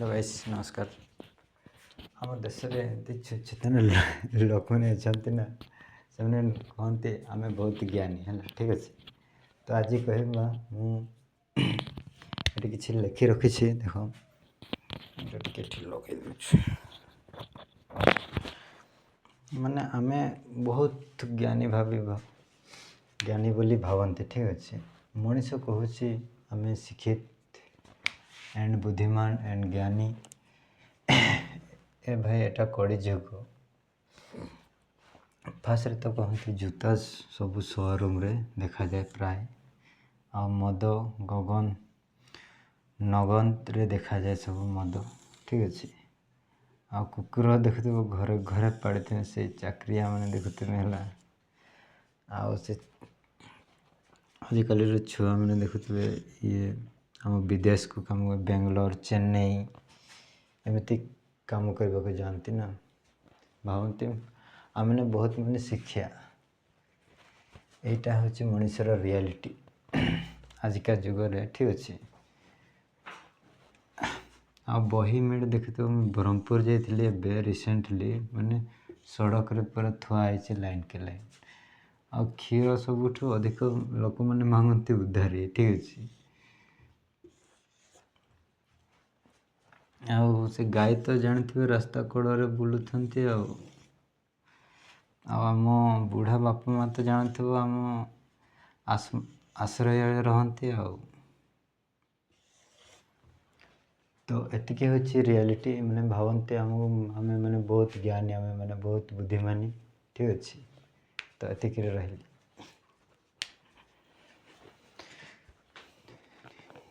Hello guys नमस्कार। आम देश में एमती सचेतन लोक अच्छा ना से कहते आम बहुत ज्ञानी है ठीक अच्छे। तो आज कहवा मुझे किसी लिखि रखी देख लगे माने आम बहुत ज्ञानी ज्ञानी बोली भावती ठीक अच्छे। मनीष कहूँ आम शिक्षित एंड बुद्धिमान एंड ज्ञानी ए भाई एटा कड़ी जुग। फास्ट तो कहते जूता सब शोरूम रे देखा जाए प्राय आ मद गगन नगन रे देखा जाए सब मद ठीक अच्छे। आ कुकुर देखुव घरे घरे पाड़ी से चाकरिया मैंने देखुवे है आजिकल छुआ मैंने देखुवे ये आम विदेश को कम बेंगलोर चेन्नई एमती कम करने को जाती ना भावती आम मैंने बहुत मैंने शिक्षा यहाँ हूँ मनुष्यर रियलिटी आजिका जुगरे ठीक अच्छे। आ बही मेरे देखते तो ब्रह्मपुर जाइए रिसेंटली माने सड़क रे पूरा थुआई लाइन के लाइन आ क्षीर सबुठ अधिक लोक मैंने मांगती उधारी ठीक अच्छे। आउ से गाय तो जानते रास्ता कड़े बुलूँ आम बुढ़ा बापा माँ तो जानते आम आश्रय रहती तो एतिके हूँ रियलिटी मैंने भावती आमको आम मैंने बहुत ज्ञानी आम मैंने बहुत बुद्धिमानी ठीक अच्छे। तो एतिक रही।